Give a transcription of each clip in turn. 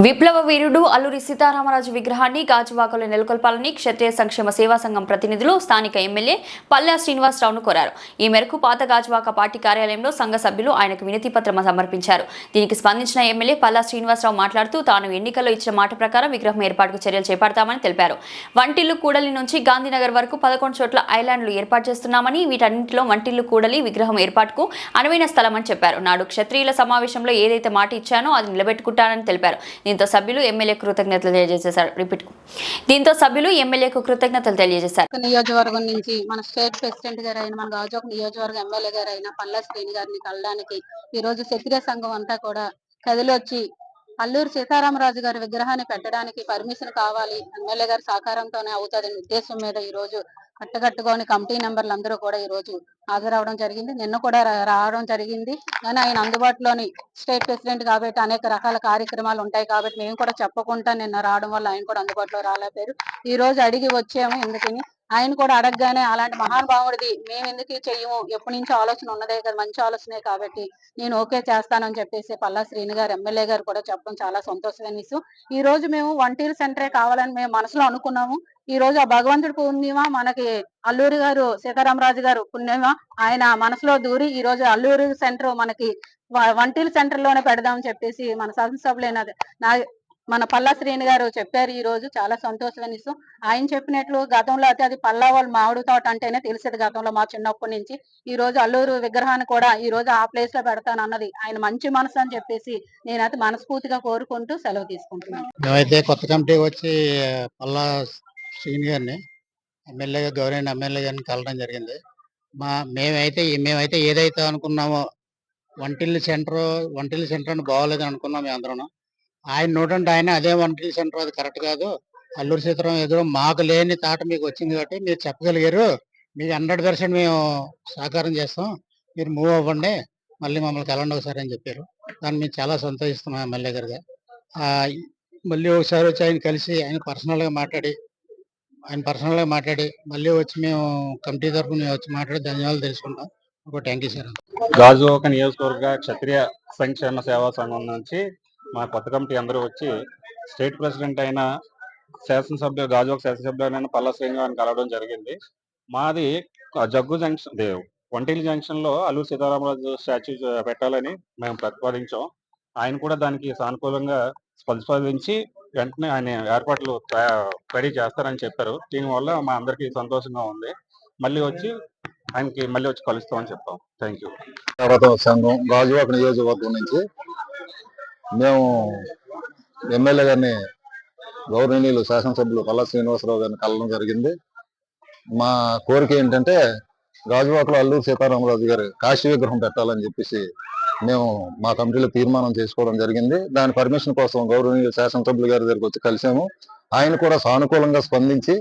విప్లవ వీరుడు అల్లూరి సీతారామరాజు విగ్రహాన్ని గాజువాకలో నెలకొల్పాలని క్షత్రియ సంక్షేమ సేవా సంఘం ప్రతినిధులు స్థానిక ఎమ్మెల్యే పల్లా శ్రీనివాసరావును కోరారు. ఈ మేరకు పాత గాజువాక పార్టీ కార్యాలయంలో సంఘ సభ్యులు ఆయనకు వినతి పత్రం సమర్పించారు. దీనికి స్పందించిన ఎమ్మెల్యే పల్లా శ్రీనివాసరావు మాట్లాడుతూ తాను ఎన్నికల్లో ఇచ్చిన మాట ప్రకారం విగ్రహం ఏర్పాటుకు చర్యలు చేపడతామని తెలిపారు. వంటిల్లు కూడలి నుంచి గాంధీనగర్ వరకు 11 చోట్ల ఐలాండ్లు ఏర్పాటు చేస్తున్నామని, వీటన్నింటిలో వంటిల్లు కూడలి విగ్రహం ఏర్పాటుకు అనువైన స్థలమని చెప్పారు. నాడు క్షత్రియుల సమావేశంలో ఏదైతే మాట ఇచ్చానో అది నిలబెట్టుకుంటానని తెలిపారు. దీంతో సభ్యులు ఎమ్మెల్యేకు కృతజ్ఞతలు తెలియజేశారు. నియోజకవర్గం నుంచి మన స్టేట్ ప్రెసిడెంట్ గారు అయిన మన గాజువాక నియోజకవర్గ ఎమ్మెల్యే గారు అయిన పల్లా శ్రీని గారిని కలడానికి ఈ రోజు క్షత్రియ సంఘం అంతా కూడా కదిలొచ్చి అల్లూరి సీతారామరాజు గారి విగ్రహాన్ని పెట్టడానికి పర్మిషన్ కావాలి, ఎమ్మెల్యే గారి సహకారంతోనే అవుతుందనే ఉద్దేశం మీద ఈ రోజు కట్టుకొని కమిటీ మెంబర్లు అందరూ కూడా ఈ రోజు హాజరవడం జరిగింది. నిన్న కూడా రావడం జరిగింది. కానీ ఆయన అందుబాటులోని స్టేట్ ప్రెసిడెంట్ కాబట్టి అనేక రకాల కార్యక్రమాలు ఉంటాయి కాబట్టి మేము కూడా చెప్పకుండా నిన్న రావడం వల్ల ఆయన కూడా అందుబాటులో రాలేపారు. ఈ రోజు అడిగి వచ్చాము. ఎందుకని ఆయన కూడా అడగగానే అలాంటి మహానుభావుడిది మేము ఎందుకు చెయ్యము, ఎప్పటి నుంచో ఆలోచన ఉన్నదే కదా, మంచి ఆలోచనే కాబట్టి నేను ఓకే చేస్తానని చెప్పేసి పల్లా శ్రీని గారు ఎమ్మెల్యే గారు కూడా చెప్పడం చాలా సంతోషమైన విషయం. ఈ రోజు మేము వంటీరు సెంటరే కావాలని మేము మనసులో అనుకున్నాము. ఈ రోజు ఆ భగవంతుడి పుణ్యమా, మనకి అల్లూరి గారు సీతారామరాజు గారు పుణ్యమా ఆయన మనసులో దూరి ఈ రోజు అల్లూరి సెంటర్ మనకి వంటీల సెంటర్ లోనే పెడదామని చెప్పేసి మన శాసనసభ్యులైన మన పల్లా శ్రీని గారు చెప్పారు. ఈ రోజు చాలా సంతోషమైన విషయం. ఆయన చెప్పినట్లు గతంలో అయితే అది పల్లా వాళ్ళ మామిడి తోట అంటేనే తెలిసేది గతంలో మా చిన్నప్పటి నుంచి. ఈ రోజు అల్లూరు విగ్రహాన్ని కూడా ఈ రోజు ఆ ప్లేస్ లో పెడతాను అన్నది ఆయన మంచి మనసు అని చెప్పేసి నేనైతే మనస్ఫూర్తిగా కోరుకుంటూ సెలవు తీసుకుంటున్నాను. మేమైతే కొత్త కమిటీ వచ్చి పల్లా శ్రీని గారిని గౌరవ ఎమ్మెల్యే గారిని కలవడం జరిగింది. మేమైతే ఏదైతే అనుకున్నామో వంటిల్లు సెంటర్ అని బాగోలేదు అనుకున్నాం మేము అందరం. ఆయన నోటంటే ఆయన అదే వంటిల్లు సెంటర్ అది కరెక్ట్ కాదు, అల్లూరి సీతారాం ఎదురు మాకు లేని తాట మీకు వచ్చింది కాబట్టి మీరు చెప్పగలిగారు, మీకు 100% మేము సహకారం చేస్తాం, మీరు మూవ్ అవ్వండి, మళ్ళీ మమ్మల్ని కలవండి ఒకసారి అని చెప్పారు. దాన్ని మేము చాలా సంతోషిస్తున్నాం ఎమ్మెల్యే గారిగా. మళ్ళీ ఒకసారి వచ్చి ఆయన కలిసి ఆయన పర్సనల్గా మాట్లాడి మళ్ళీ వచ్చి మేము కమిటీ తరఫున వచ్చి మాట్లాడి ధన్యవాదాలు తెలుసుకుంటాం. Thank you sir. గాజువాక నియోజకవర్గ క్షత్రియ సంక్షేమ సేవా సంఘం నుంచి మా కొత్త కమిటీ అందరూ వచ్చి స్టేట్ ప్రెసిడెంట్ అయిన గాజువాక శాసనసభ్యులైన పల్లా శ్రీని గారిని కలవడం జరిగింది. మాది జగ్గు జంక్షన్ వంటిల్ జంక్షన్ లో అల్లూరి సీతారామరాజు స్టాచ్యూ పెట్టాలని మేము ప్రతిపాదించాం. ఆయన కూడా దానికి సానుకూలంగా స్పందించి వెంటనే ఆయన ఏర్పాట్లు రెడీ చేస్తారని చెప్పారు. దీనివల్ల మా అందరికీ సంతోషంగా ఉంది. మళ్ళీ వచ్చి కలుస్తామని చెప్తాం. Thank you. సంఘం గాజువాక నియోజకవర్గం నుంచి మేము ఎమ్మెల్యే గారిని గౌరవనీయులు శాసనసభ్యులు పల్లా శ్రీనివాసరావు గారిని కలవడం జరిగింది. మా కోరిక ఏంటంటే గాజువాకలో అల్లూరి సీతారామరాజు గారి కాశీ విగ్రహం పెట్టాలని చెప్పేసి మేము మా కమిటీలో తీర్మానం చేసుకోవడం జరిగింది. దాని పర్మిషన్ కోసం గౌరవనీయులు శాసనసభ్యులు గారి దగ్గరికి వచ్చి కలిసాము. ఆయన కూడా సానుకూలంగా స్పందించి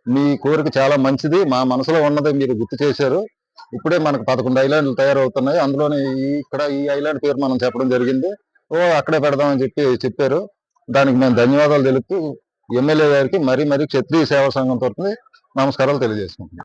మీ కోరిక చాలా మంచిది, మా మనసులో ఉన్నది మీరు గుర్తు చేశారు, ఇప్పుడే మనకు 11 ఐలాండ్లు తయారవుతున్నాయి, అందులోనే ఈ ఐలాండ్ పేరు మనం చెప్పడం జరిగింది, అక్కడే పెడదామని చెప్పారు. దానికి మేము ధన్యవాదాలు తెలుపుతూ ఎమ్మెల్యే గారికి మరీ క్షత్రియ సేవా సంఘం తరఫున నమస్కారాలు తెలియజేసుకుంటున్నాం.